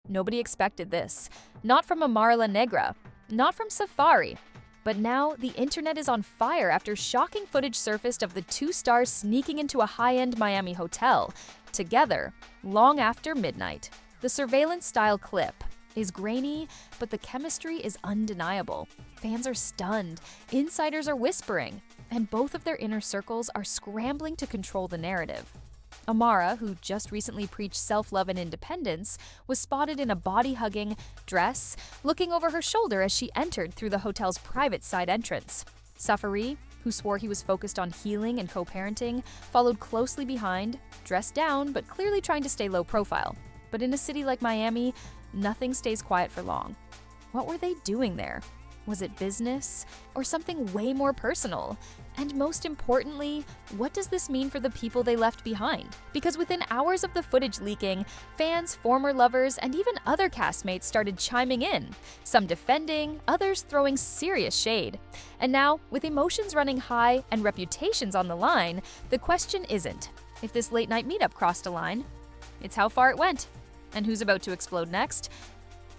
Nobody expected this. Not from Amara La Negra, not from Safaree. But now, the internet is on fire after shocking footage surfaced of the two stars sneaking into a high-end Miami hotel, together, long after midnight. The surveillance-style clip is grainy, but the chemistry is undeniable. Fans are stunned, insiders are whispering, and both of their inner circles are scrambling to control the narrative. Amara, who just recently preached self-love and independence, was spotted in a body-hugging dress, looking over her shoulder as she entered through the hotel's private side entrance. Safaree, who swore he was focused on healing and co-parenting, followed closely behind, dressed down but clearly trying to stay low profile. But in a city like Miami, nothing stays quiet for long. What were they doing there? Was it business or something way more personal? And most importantly, what does this mean for the people they left behind? Because within hours of the footage leaking, fans, former lovers, and even other castmates started chiming in, some defending, others throwing serious shade. And now, with emotions running high and reputations on the line, the question isn't if this late-night meetup crossed a line, it's how far it went, and who's about to explode next.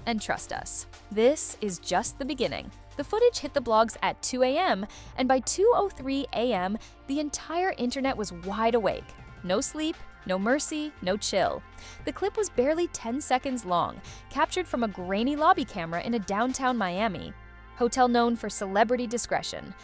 And trust us, this is just the beginning. The footage hit the blogs at 2 a.m., and by 2:03 a.m., the entire internet was wide awake. No sleep, no mercy, no chill. The clip was barely 10 seconds long, captured from a grainy lobby camera in a downtown Miami, hotel known for celebrity discretion.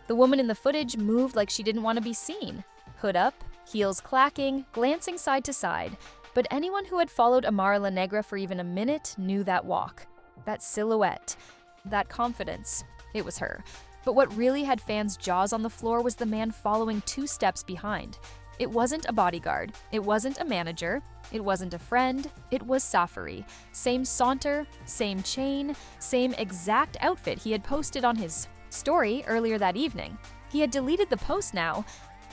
The woman in the footage moved like she didn't want to be seen. Hood up, heels clacking, glancing side to side. But anyone who had followed Amara La Negra for even a minute knew that walk, that silhouette, that confidence. It was her. But what really had fans' jaws on the floor was the man following 2 steps behind. It wasn't a bodyguard. It wasn't a manager. It wasn't a friend. It was Safaree. Same saunter, same chain, same exact outfit he had posted on his story earlier that evening. He had deleted the post now,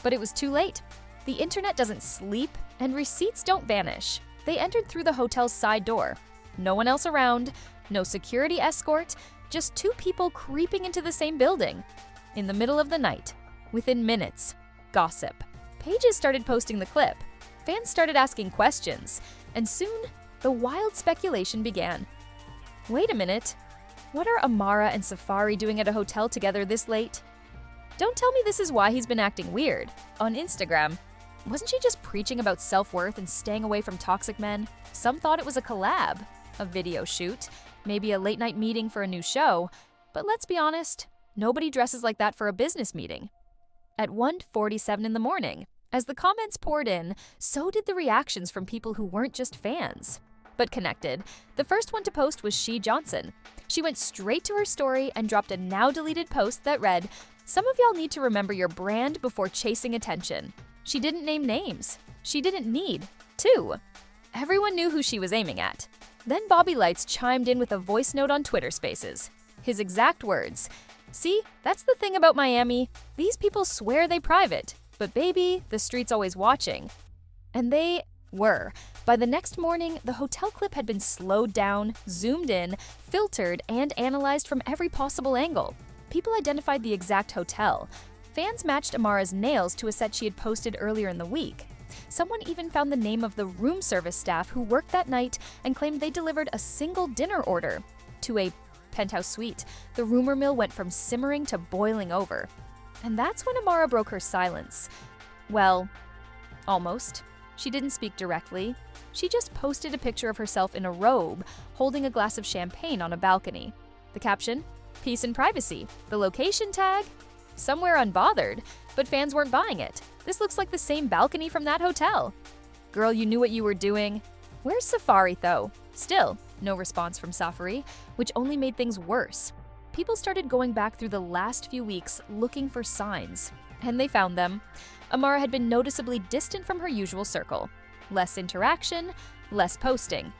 but it was too late. The internet doesn't sleep, and receipts don't vanish. They entered through the hotel's side door. No one else around, no security escort, just 2 people creeping into the same building. In the middle of the night, within minutes, gossip. Pages started posting the clip. Fans started asking questions, and soon, the wild speculation began. Wait a minute, what are Amara and Safaree doing at a hotel together this late? Don't tell me this is why he's been acting weird. On Instagram, wasn't she just preaching about self-worth and staying away from toxic men? Some thought it was a collab, a video shoot, maybe a late-night meeting for a new show. But let's be honest, nobody dresses like that for a business meeting. At 1:47 in the morning, as the comments poured in, so did the reactions from people who weren't just fans, but connected. The first one to post was She Johnson. She went straight to her story and dropped a now-deleted post that read, "Some of y'all need to remember your brand before chasing attention." She didn't name names. She didn't need to. Everyone knew who she was aiming at. Then Bobby Lights chimed in with a voice note on Twitter Spaces. His exact words, "See, that's the thing about Miami. These people swear they private, but baby, the street's always watching." And they were. By the next morning, the hotel clip had been slowed down, zoomed in, filtered, and analyzed from every possible angle. People identified the exact hotel. Fans matched Amara's nails to a set she had posted earlier in the week. Someone even found the name of the room service staff who worked that night and claimed they delivered a single dinner order to a penthouse suite. The rumor mill went from simmering to boiling over. And that's when Amara broke her silence. Well, almost. She didn't speak directly. She just posted a picture of herself in a robe, holding a glass of champagne on a balcony. The caption? Peace and privacy. The location tag? Somewhere unbothered, but fans weren't buying it. This looks like the same balcony from that hotel. Girl, you knew what you were doing. Where's Safaree, though? Still, no response from Safaree, which only made things worse. People started going back through the last few weeks looking for signs, and they found them. Amara had been noticeably distant from her usual circle. Less interaction, less posting.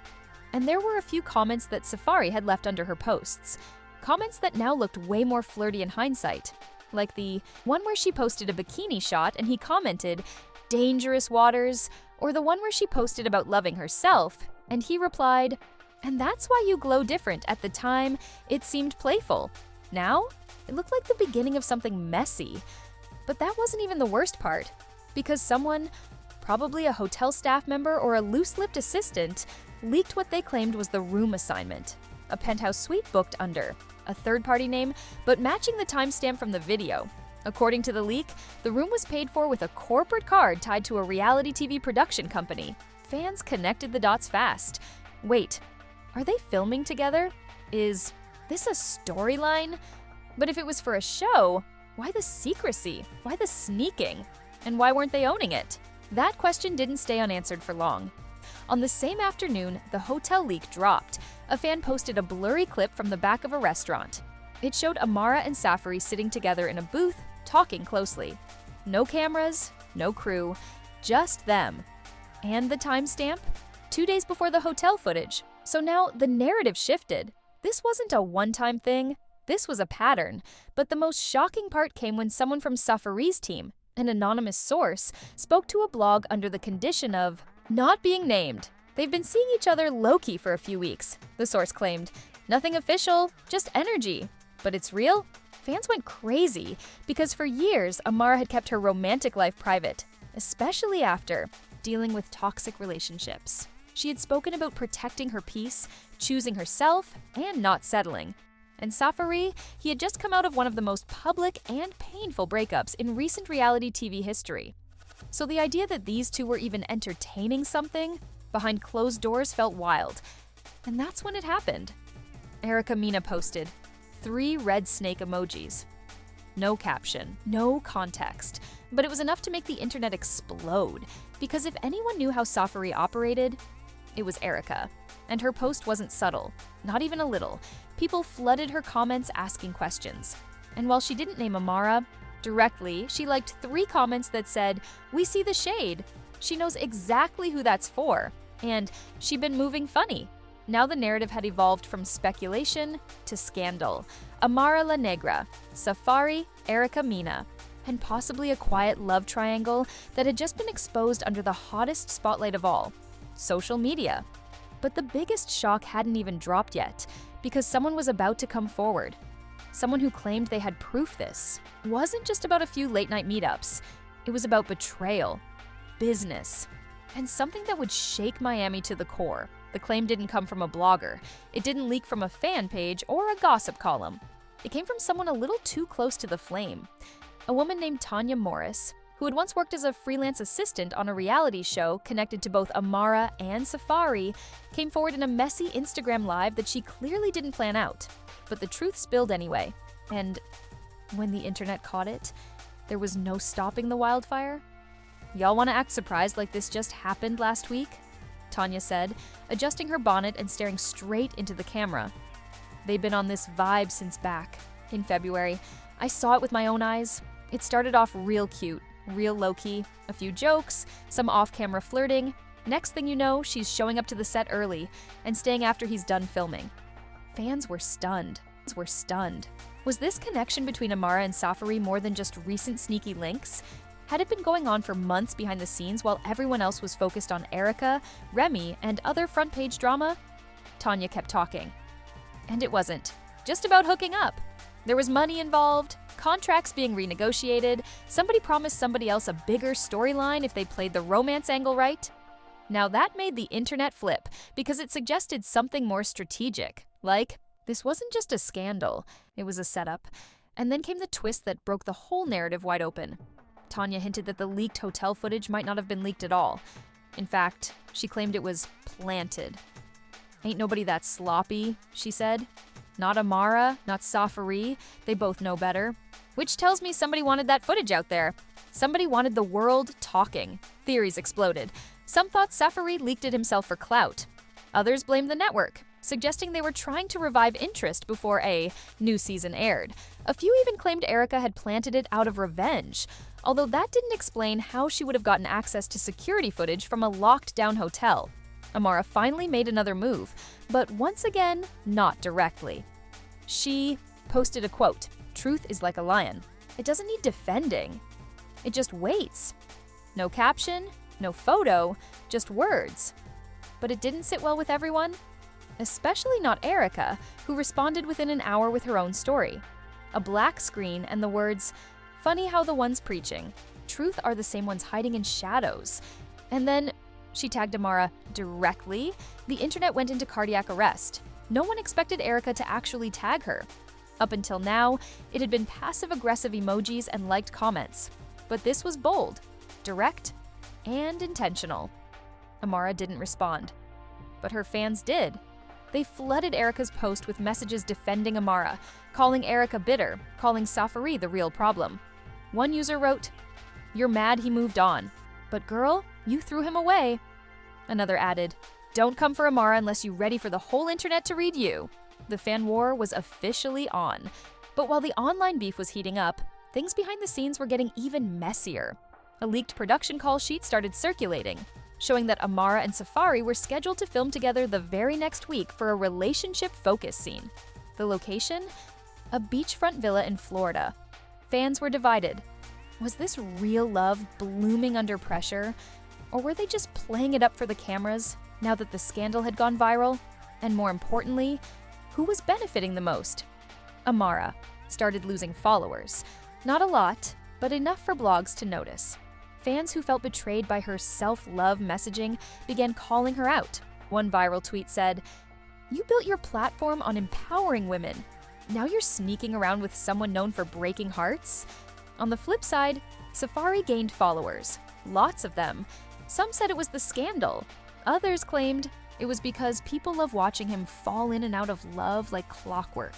And there were a few comments that Safaree had left under her posts. Comments that now looked way more flirty in hindsight. Like the one where she posted a bikini shot and he commented, "Dangerous waters," or the one where she posted about loving herself, and he replied, "And that's why you glow different. At the time, it seemed playful. Now, it looked like the beginning of something messy." But that wasn't even the worst part, because someone, probably a hotel staff member or a loose-lipped assistant, leaked what they claimed was the room assignment, a penthouse suite booked under a third-party name, but matching the timestamp from the video. According to the leak, the room was paid for with a corporate card tied to a reality TV production company. Fans connected the dots fast. Wait, are they filming together? Is this a storyline? But if it was for a show, why the secrecy? Why the sneaking? And why weren't they owning it? That question didn't stay unanswered for long. On the same afternoon, the hotel leak dropped. A fan posted a blurry clip from the back of a restaurant. It showed Amara and Safaree sitting together in a booth, talking closely. No cameras, no crew, just them. And the timestamp? 2 days before the hotel footage. So now the narrative shifted. This wasn't a one-time thing. This was a pattern. But the most shocking part came when someone from Safaree's team, an anonymous source, spoke to a blog under the condition of not being named. They've been seeing each other low-key for a few weeks, the source claimed. Nothing official, just energy. But it's real? Fans went crazy because for years, Amara had kept her romantic life private, especially after dealing with toxic relationships. She had spoken about protecting her peace, choosing herself, and not settling. And Safaree, he had just come out of one of the most public and painful breakups in recent reality TV history. So the idea that these two were even entertaining something behind closed doors felt wild. And that's when it happened. Erica Mena posted 3 red snake emojis. No caption, no context, but it was enough to make the internet explode, because if anyone knew how Safaree operated, it was Erica. And her post wasn't subtle, not even a little. People flooded her comments asking questions. And while she didn't name Amara, directly, she liked 3 comments that said, "We see the shade." She knows exactly who that's for. And she'd been moving funny. Now the narrative had evolved from speculation to scandal. Amara La Negra, Safaree, Erica Mena, and possibly a quiet love triangle that had just been exposed under the hottest spotlight of all, social media. But the biggest shock hadn't even dropped yet, because someone was about to come forward. Someone who claimed they had proof this wasn't just about a few late-night meetups. It was about betrayal, business, and something that would shake Miami to the core. The claim didn't come from a blogger. It didn't leak from a fan page or a gossip column. It came from someone a little too close to the flame. A woman named Tanya Morris, who had once worked as a freelance assistant on a reality show connected to both Amara and Safaree, came forward in a messy Instagram live that she clearly didn't plan out. But the truth spilled anyway. And when the internet caught it, there was no stopping the wildfire. "Y'all want to act surprised like this just happened last week?" Tanya said, adjusting her bonnet and staring straight into the camera. "They've been on this vibe since back in February. I saw it with my own eyes. It started off real cute, real low-key, a few jokes, some off-camera flirting. Next thing you know, she's showing up to the set early and staying after he's done filming." Fans were stunned. Was this connection between Amara and Safaree more than just recent sneaky links? Had it been going on for months behind the scenes while everyone else was focused on Erica, Remy, and other front-page drama? Tanya kept talking. And it wasn't just about hooking up. There was money involved, contracts being renegotiated, somebody promised somebody else a bigger storyline if they played the romance angle right. Now that made the internet flip because it suggested something more strategic, like this wasn't just a scandal, it was a setup. And then came the twist that broke the whole narrative wide open. Tanya hinted that the leaked hotel footage might not have been leaked at all. In fact, she claimed it was planted. "Ain't nobody that sloppy," she said. "Not Amara, not Safaree, they both know better." Which tells me somebody wanted that footage out there. Somebody wanted the world talking. Theories exploded. Some thought Safaree leaked it himself for clout. Others blamed the network, suggesting they were trying to revive interest before a new season aired. A few even claimed Erica had planted it out of revenge, although that didn't explain how she would have gotten access to security footage from a locked-down hotel. Amara finally made another move, but once again, not directly. She posted a quote, "Truth is like a lion. It doesn't need defending. It just waits." No caption, no photo, just words. But it didn't sit well with everyone. Especially not Erica, who responded within an hour with her own story. A black screen and the words, "Funny how the ones preaching. Truth are the same ones hiding in shadows." And then she tagged Amara directly, the internet went into cardiac arrest. No one expected Erica to actually tag her. Up until now, it had been passive-aggressive emojis and liked comments. But this was bold, direct, and intentional. Amara didn't respond. But her fans did. They flooded Erica's post with messages defending Amara, calling Erica bitter, calling Safaree the real problem. One user wrote, "You're mad he moved on. But girl, you threw him away." Another added, "Don't come for Amara unless you're ready for the whole internet to read you." The fan war was officially on. But while the online beef was heating up, things behind the scenes were getting even messier. A leaked production call sheet started circulating, showing that Amara and Safaree were scheduled to film together the very next week for a relationship focus scene. The location? A beachfront villa in Florida. Fans were divided. Was this real love blooming under pressure? Or were they just playing it up for the cameras now that the scandal had gone viral? And more importantly, who was benefiting the most? Amara started losing followers. Not a lot, but enough for blogs to notice. Fans who felt betrayed by her self-love messaging began calling her out. One viral tweet said, "You built your platform on empowering women. Now you're sneaking around with someone known for breaking hearts?" On the flip side, Safaree gained followers. Lots of them. Some said it was the scandal. Others claimed it was because people love watching him fall in and out of love like clockwork.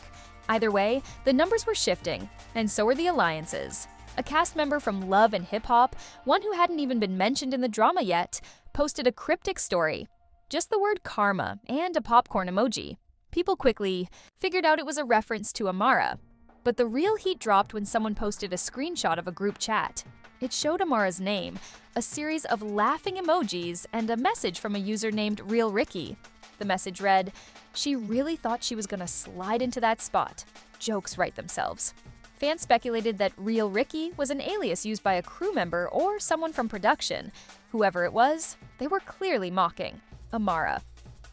Either way, the numbers were shifting, and so were the alliances. A cast member from Love and Hip Hop, one who hadn't even been mentioned in the drama yet, posted a cryptic story. Just the word karma and a popcorn emoji. People quickly figured out it was a reference to Amara. But the real heat dropped when someone posted a screenshot of a group chat. It showed Amara's name, a series of laughing emojis, and a message from a user named Real Ricky. The message read, "She really thought she was gonna slide into that spot. Jokes write themselves." Fans speculated that Real Ricky was an alias used by a crew member or someone from production. Whoever it was, they were clearly mocking Amara.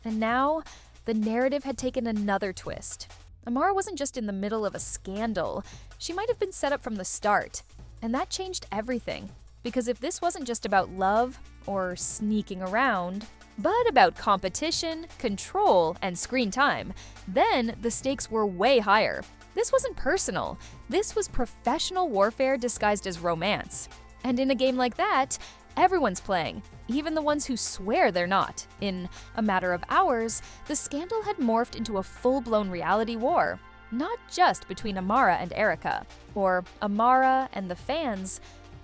And now, the narrative had taken another twist. Amara wasn't just in the middle of a scandal. She might have been set up from the start. And that changed everything. Because if this wasn't just about love or sneaking around, but about competition, control, and screen time, then the stakes were way higher. This wasn't personal. This was professional warfare disguised as romance. And in a game like that, everyone's playing, even the ones who swear they're not. In a matter of hours, the scandal had morphed into a full-blown reality war. Not just between Amara and Erica, or Amara and the fans,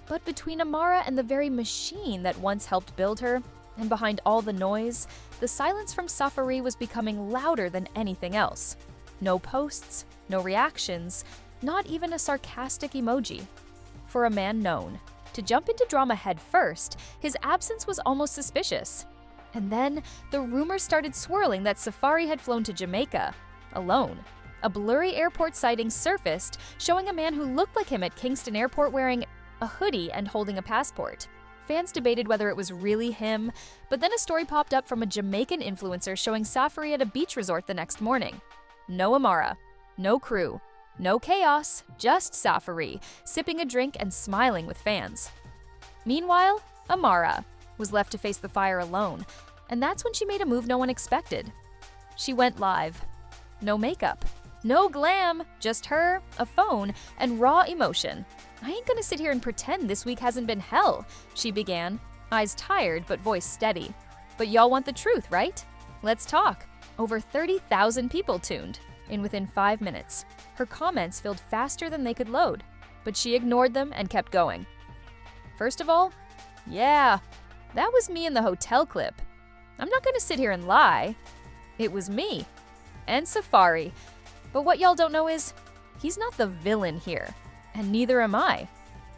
but between Amara and the very machine that once helped build her. And behind all the noise, the silence from Safaree was becoming louder than anything else. No posts, no reactions, not even a sarcastic emoji. For a man known to jump into drama head first, his absence was almost suspicious. And then the rumors started swirling that Safaree had flown to Jamaica, alone. A blurry airport sighting surfaced, showing a man who looked like him at Kingston Airport wearing a hoodie and holding a passport. Fans debated whether it was really him, but then a story popped up from a Jamaican influencer showing Safaree at a beach resort the next morning. No Amara, no crew, no chaos, just Safaree, sipping a drink and smiling with fans. Meanwhile, Amara was left to face the fire alone, and that's when she made a move no one expected. She went live. No makeup. No glam, just her, a phone, and raw emotion. "I ain't gonna sit here and pretend this week hasn't been hell," she began, eyes tired but voice steady. "But y'all want the truth, right? Let's talk." Over 30,000 people tuned in within 5 minutes. Her comments filled faster than they could load, but she ignored them and kept going. First of all, yeah, that was me in the hotel clip. I'm not gonna sit here and lie. It was me. And Safaree. But what y'all don't know is, he's not the villain here, and neither am I.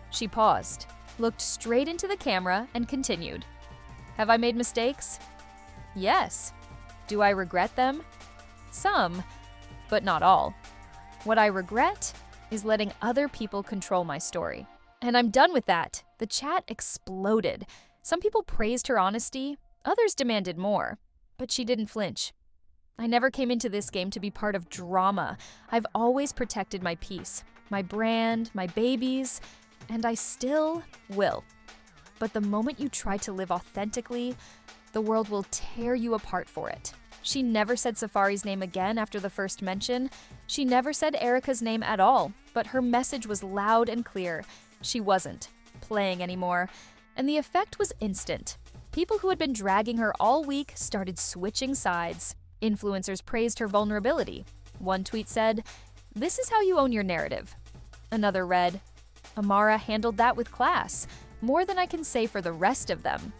She paused, looked straight into the camera, and continued. Have I made mistakes? Yes. Do I regret them? Some, but not all. What I regret is letting other people control my story. And I'm done with that. The chat exploded. Some people praised her honesty, others demanded more, but she didn't flinch. I never came into this game to be part of drama. I've always protected my peace, my brand, my babies, and I still will. But the moment you try to live authentically, The world will tear you apart for it. She never said Safaree's name again after the first mention. She never said Erica's name at all, but her message was loud and clear. She wasn't playing anymore, and the effect was instant. People who had been dragging her all week started switching sides. Influencers praised her vulnerability. One tweet said, "This is how you own your narrative." Another read, "Amara handled that with class. More than I can say for the rest of them."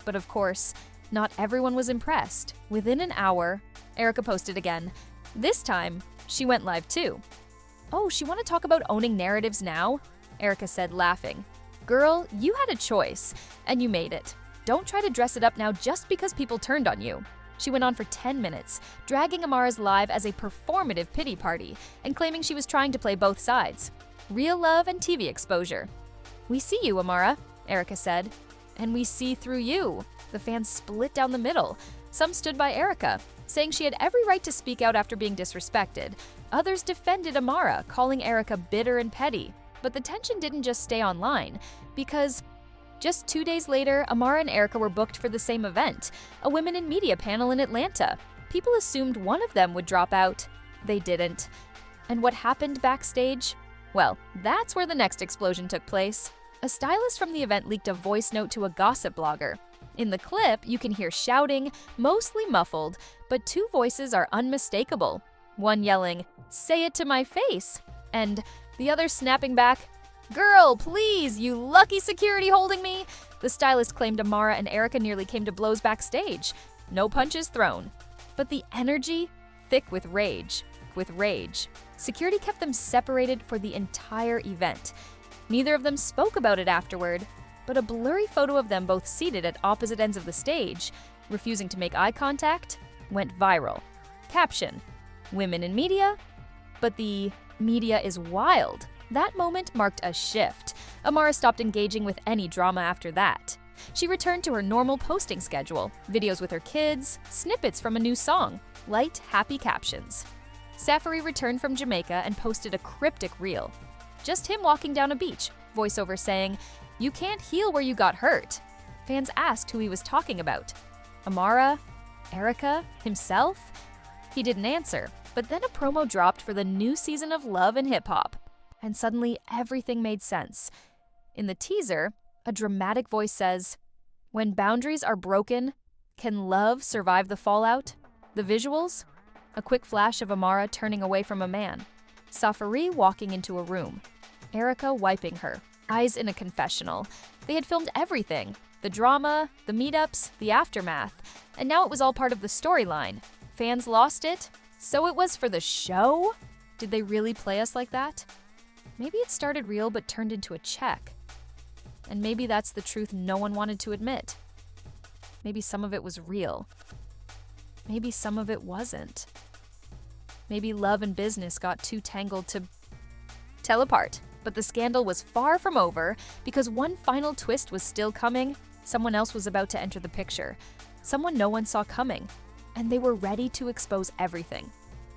But of course, not everyone was impressed. Within an hour, Erica posted again. This time, she went live too. "Oh, she want to talk about owning narratives now?" Erica said, laughing. "Girl, you had a choice, and you made it. Don't try to dress it up now just because people turned on you." She went on for 10 minutes, dragging Amara's live as a performative pity party and claiming she was trying to play both sides. Real love and TV exposure. "We see you, Amara," Erica said. "And we see through you." The fans split down the middle. Some stood by Erica, saying she had every right to speak out after being disrespected. Others defended Amara, calling Erica bitter and petty. But the tension didn't just stay online, because just 2 days later, Amara and Erica were booked for the same event, a women in media panel in Atlanta. People assumed one of them would drop out. They didn't. And what happened backstage? Well, that's where the next explosion took place. A stylist from the event leaked a voice note to a gossip blogger. In the clip, you can hear shouting, mostly muffled, but two voices are unmistakable. One yelling, "Say it to my face," and the other snapping back, "Girl, please, you lucky security holding me." The stylist claimed Amara and Erica nearly came to blows backstage. No punches thrown. But the energy, thick with rage. Security kept them separated for the entire event. Neither of them spoke about it afterward, but a blurry photo of them both seated at opposite ends of the stage, refusing to make eye contact, went viral. Caption: "Women in media, but the media is wild." That moment marked a shift. Amara stopped engaging with any drama after that. She returned to her normal posting schedule, videos with her kids, snippets from a new song, light, happy captions. Safaree returned from Jamaica and posted a cryptic reel. Just him walking down a beach, voiceover saying, "You can't heal where you got hurt." Fans asked who he was talking about. Amara? Erica? Himself? He didn't answer, but then a promo dropped for the new season of Love and Hip Hop. And suddenly, everything made sense. In the teaser, a dramatic voice says, "When boundaries are broken, can love survive the fallout?" The visuals? A quick flash of Amara turning away from a man. Safaree walking into a room. Erica wiping her, eyes in a confessional. They had filmed everything. The drama, the meetups, the aftermath. And now it was all part of the storyline. Fans lost it? So it was for the show? Did they really play us like that? Maybe it started real but turned into a check. And maybe that's the truth no one wanted to admit. Maybe some of it was real. Maybe some of it wasn't. Maybe love and business got too tangled to tell apart. But the scandal was far from over, because one final twist was still coming. Someone else was about to enter the picture. Someone no one saw coming. And they were ready to expose everything.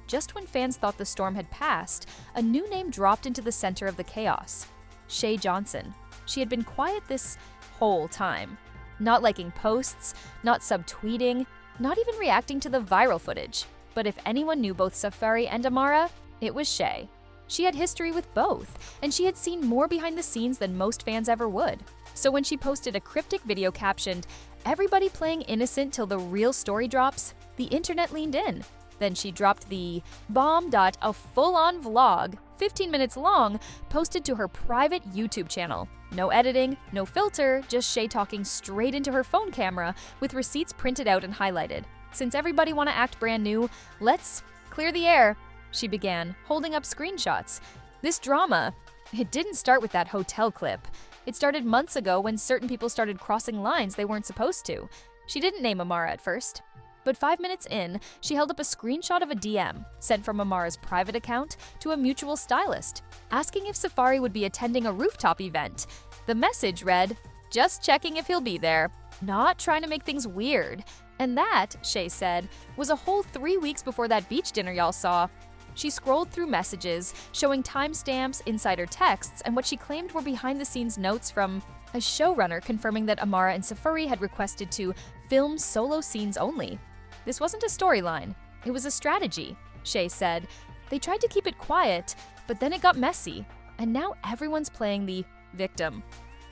Just when fans thought the storm had passed, a new name dropped into the center of the chaos. Shay Johnson. She had been quiet this whole time. Not liking posts, not subtweeting, not even reacting to the viral footage. But if anyone knew both Safaree and Amara, it was Shay. She had history with both, and she had seen more behind the scenes than most fans ever would. So when she posted a cryptic video captioned, "Everybody playing innocent till the real story drops," the internet leaned in. Then she dropped the bomb. A full-on vlog, 15 minutes long, posted to her private YouTube channel. No editing, no filter, just Shay talking straight into her phone camera with receipts printed out and highlighted. "Since everybody want to act brand new, let's clear the air," she began, holding up screenshots. This drama, it didn't start with that hotel clip. It started months ago when certain people started crossing lines they weren't supposed to. She didn't name Amara at first. But 5 minutes in, she held up a screenshot of a DM sent from Amara's private account to a mutual stylist, asking if Safaree would be attending a rooftop event. The message read, "Just checking if he'll be there. Not trying to make things weird." And that, Shay said, was a whole 3 weeks before that beach dinner y'all saw. She scrolled through messages, showing timestamps, insider texts, and what she claimed were behind-the-scenes notes from a showrunner confirming that Amara and Safaree had requested to film solo scenes only. This wasn't a storyline, it was a strategy, Shay said. They tried to keep it quiet, but then it got messy, and now everyone's playing the victim.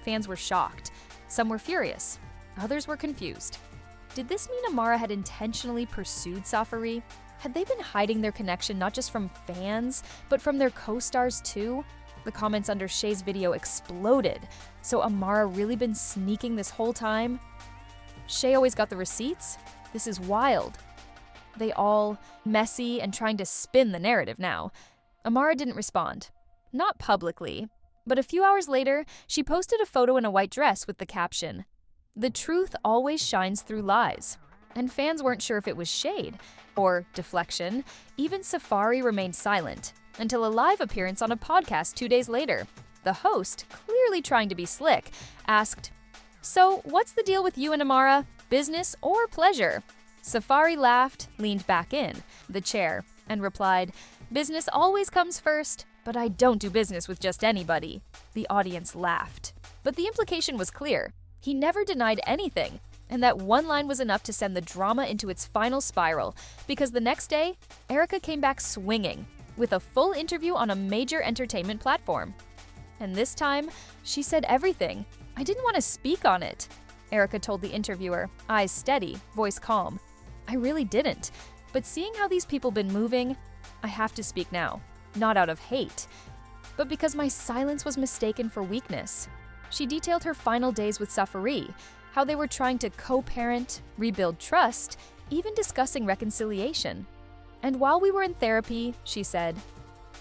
Fans were shocked. Some were furious. Others were confused. Did this mean Amara had intentionally pursued Safaree? Had they been hiding their connection not just from fans, but from their co-stars too? The comments under Shay's video exploded. So Amara really been sneaking this whole time? Shay always got the receipts? This is wild. They all messy and trying to spin the narrative now. Amara didn't respond. Not publicly, but a few hours later, she posted a photo in a white dress with the caption, "The truth always shines through lies." And fans weren't sure if it was shade or deflection. Even Safaree remained silent until a live appearance on a podcast 2 days later. The host, clearly trying to be slick, asked, "So, what's the deal with you and Amara? Business or pleasure?" Safaree laughed, leaned back in the chair, and replied, "Business always comes first, but I don't do business with just anybody." The audience laughed. But the implication was clear. He never denied anything, and that one line was enough to send the drama into its final spiral, because the next day, Erica came back swinging, with a full interview on a major entertainment platform. And this time, she said everything. "I didn't want to speak on it," Erica told the interviewer, eyes steady, voice calm. "I really didn't, but seeing how these people been moving, I have to speak now, not out of hate, but because my silence was mistaken for weakness." She detailed her final days with Safaree, how they were trying to co-parent, rebuild trust, even discussing reconciliation. "And while we were in therapy," she said,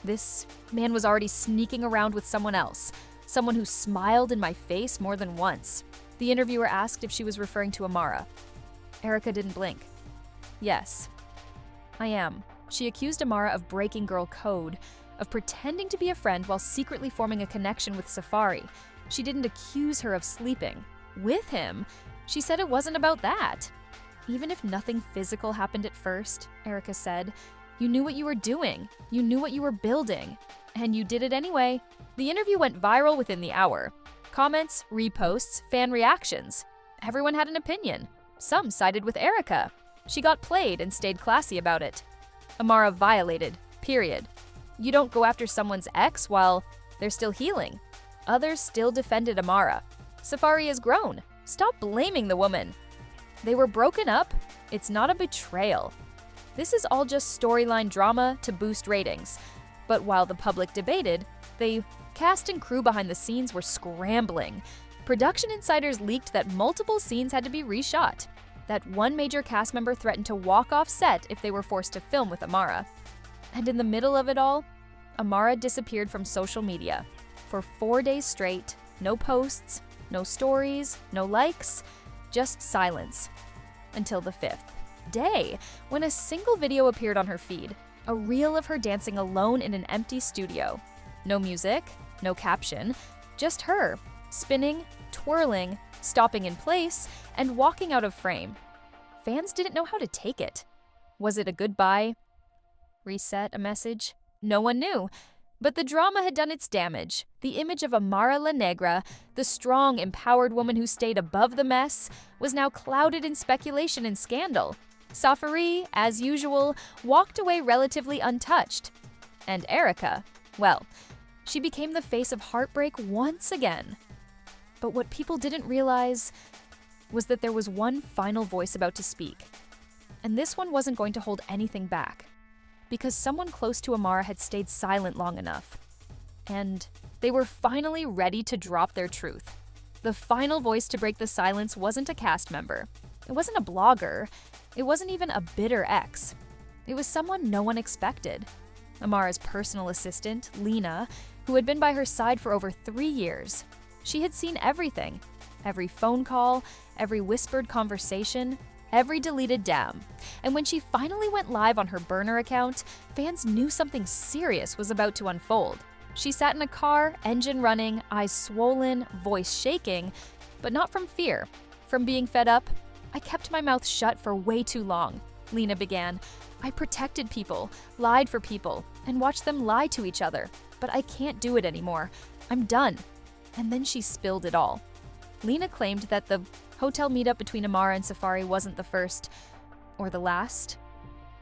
"this man was already sneaking around with someone else, someone who smiled in my face more than once." The interviewer asked if she was referring to Amara. Erica didn't blink. "Yes, I am." She accused Amara of breaking girl code, of pretending to be a friend while secretly forming a connection with Safaree. She didn't accuse her of sleeping with him. She said it wasn't about that. "Even if nothing physical happened at first," Erica said, "you knew what you were doing, you knew what you were building, and you did it anyway." The interview went viral within the hour. Comments, reposts, fan reactions. Everyone had an opinion. Some sided with Erica. She got played and stayed classy about it. Amara violated, period. You don't go after someone's ex while they're still healing. Others still defended Amara. Safaree has grown. Stop blaming the woman. They were broken up. It's not a betrayal. This is all just storyline drama to boost ratings. But while the public debated, the cast and crew behind the scenes were scrambling. Production insiders leaked that multiple scenes had to be reshot, that one major cast member threatened to walk off set if they were forced to film with Amara. And in the middle of it all, Amara disappeared from social media. For 4 days straight, no posts, no stories, no likes, just silence. Until the 5th day, when a single video appeared on her feed, a reel of her dancing alone in an empty studio. No music, no caption, just her, spinning, twirling, stopping in place, and walking out of frame. Fans didn't know how to take it. Was it a goodbye? Reset, a message? No one knew. But the drama had done its damage. The image of Amara La Negra, the strong, empowered woman who stayed above the mess, was now clouded in speculation and scandal. Safaree, as usual, walked away relatively untouched. And Erica, well, she became the face of heartbreak once again. But what people didn't realize was that there was one final voice about to speak. And this one wasn't going to hold anything back, because someone close to Amara had stayed silent long enough. And they were finally ready to drop their truth. The final voice to break the silence wasn't a cast member. It wasn't a blogger. It wasn't even a bitter ex. It was someone no one expected. Amara's personal assistant, Lena, who had been by her side for over 3 years. She had seen everything. Every phone call, every whispered conversation, every deleted dam. And when she finally went live on her burner account, fans knew something serious was about to unfold. She sat in a car, engine running, eyes swollen, voice shaking, but not from fear. From being fed up. "I kept my mouth shut for way too long," Lena began. "I protected people, lied for people, and watched them lie to each other. But I can't do it anymore. I'm done." And then she spilled it all. Lena claimed that the hotel meetup between Amara and Safaree wasn't the first or the last.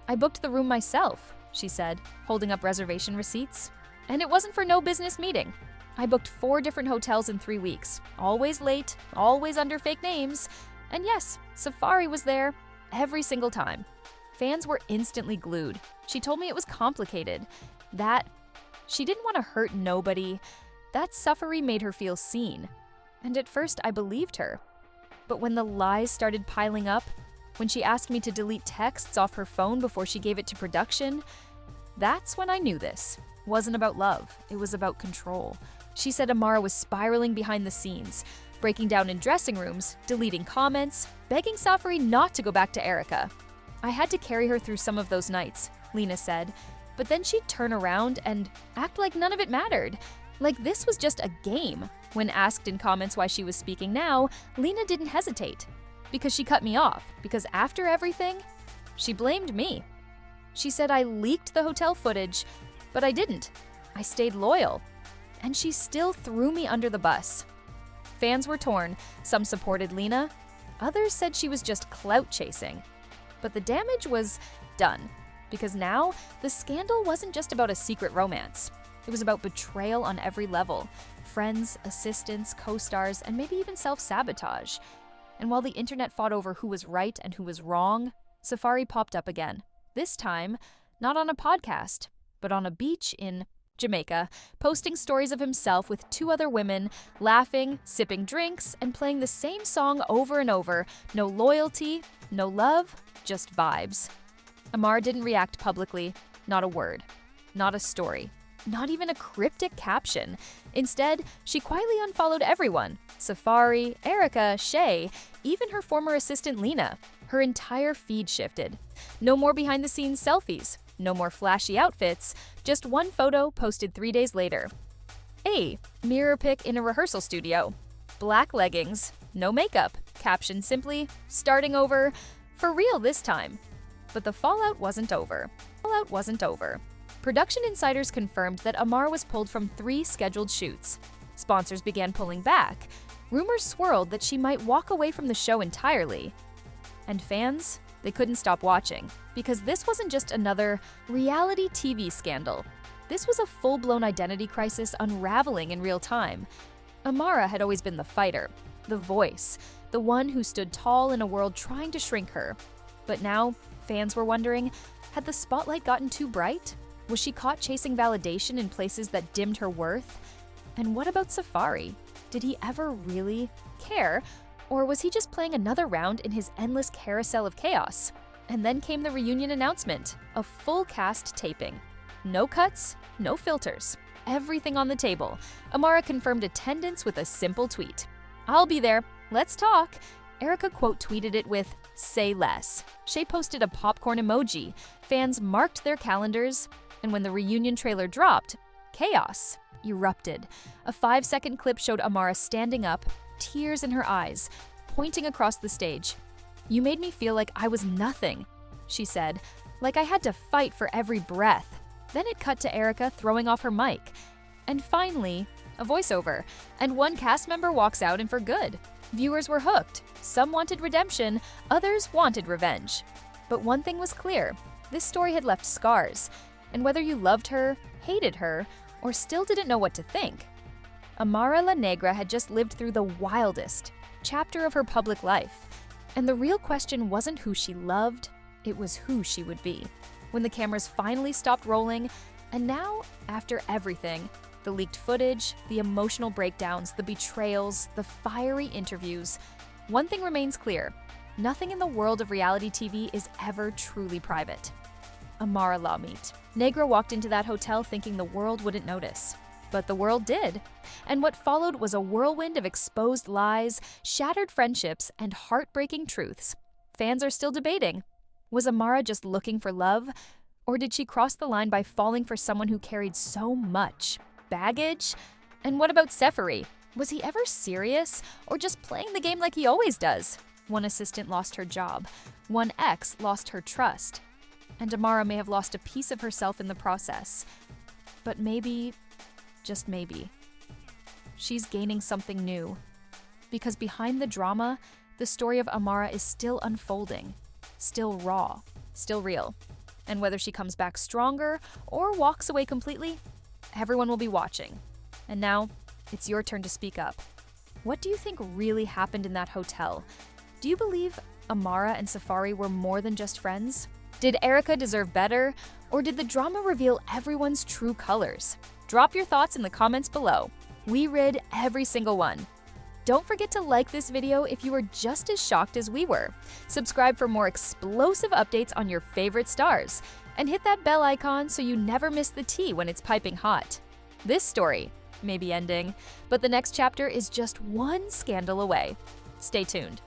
"I booked the room myself," she said, holding up reservation receipts. "And it wasn't for no business meeting. I booked 4 different hotels in 3 weeks, always late, always under fake names. And yes, Safaree was there every single time." Fans were instantly glued. She told me it was complicated, that she didn't want to hurt nobody, that Safaree made her feel seen. And at first I believed her. But when the lies started piling up, when she asked me to delete texts off her phone before she gave it to production, that's when I knew this wasn't about love, it was about control. She said Amara was spiraling behind the scenes, breaking down in dressing rooms, deleting comments, begging Safaree not to go back to Erica. "I had to carry her through some of those nights," Lena said, but then she'd turn around and act like none of it mattered, like this was just a game. When asked in comments why she was speaking now, Lena didn't hesitate. Because she cut me off, because after everything, she blamed me. She said I leaked the hotel footage, but I didn't. I stayed loyal. And she still threw me under the bus. Fans were torn. Some supported Lena. Others said she was just clout chasing. But the damage was done, because now the scandal wasn't just about a secret romance. It was about betrayal on every level. Friends, assistants, co-stars, and maybe even self-sabotage. And while the internet fought over who was right and who was wrong, Safaree popped up again. This time, not on a podcast, but on a beach in Jamaica, posting stories of himself with 2 other women, laughing, sipping drinks, and playing the same song over and over. No loyalty, no love, just vibes. Amara didn't react publicly, not a word, not a story, not even a cryptic caption. Instead, she quietly unfollowed everyone. Safaree, Erica, Shay, even her former assistant Lena. Her entire feed shifted. No more behind-the-scenes selfies. No more flashy outfits, just one photo posted 3 days later. A mirror pic in a rehearsal studio. Black leggings, no makeup, caption simply, "Starting over, for real this time." But the fallout wasn't over. Production insiders confirmed that Amara was pulled from 3 scheduled shoots. Sponsors began pulling back. Rumors swirled that she might walk away from the show entirely. And fans? They couldn't stop watching, because this wasn't just another reality TV scandal. This was a full-blown identity crisis unraveling in real time. Amara had always been the fighter, the voice, the one who stood tall in a world trying to shrink her. But now, fans were wondering, had the spotlight gotten too bright? Was she caught chasing validation in places that dimmed her worth? And what about Safaree? Did he ever really care? Or was he just playing another round in his endless carousel of chaos? And then came the reunion announcement, a full cast taping. No cuts, no filters, everything on the table. Amara confirmed attendance with a simple tweet. "I'll be there, let's talk." Erica quote tweeted it with, "Say less." Shay posted a popcorn emoji. Fans marked their calendars. And when the reunion trailer dropped, chaos erupted. A 5-second clip showed Amara standing up, tears in her eyes, pointing across the stage. "You made me feel like I was nothing," she said, "like I had to fight for every breath." Then it cut to Erica throwing off her mic. And finally, a voiceover, and one cast member walks out and for good. Viewers were hooked. Some wanted redemption, others wanted revenge. But one thing was clear, this story had left scars. And whether you loved her, hated her, or still didn't know what to think, Amara La Negra had just lived through the wildest chapter of her public life. And the real question wasn't who she loved, it was who she would be. When the cameras finally stopped rolling, and now, after everything, the leaked footage, the emotional breakdowns, the betrayals, the fiery interviews, one thing remains clear: nothing in the world of reality TV is ever truly private. Amara La Meet. Negra walked into that hotel thinking the world wouldn't notice. But the world did. And what followed was a whirlwind of exposed lies, shattered friendships, and heartbreaking truths. Fans are still debating. Was Amara just looking for love? Or did she cross the line by falling for someone who carried so much baggage? And what about Safaree? Was he ever serious, or just playing the game like he always does? One assistant lost her job. One ex lost her trust. And Amara may have lost a piece of herself in the process. But maybe, just maybe, she's gaining something new. because behind the drama, the story of Amara is still unfolding, still raw, still real. And whether she comes back stronger or walks away completely, everyone will be watching. And now, it's your turn to speak up. What do you think really happened in that hotel? Do you believe Amara and Safaree were more than just friends? Did Erica deserve better, or did the drama reveal everyone's true colors? Drop your thoughts in the comments below. We read every single one. Don't forget to like this video if you were just as shocked as we were. Subscribe for more explosive updates on your favorite stars. And hit that bell icon so you never miss the tea when it's piping hot. This story may be ending, but the next chapter is just one scandal away. Stay tuned.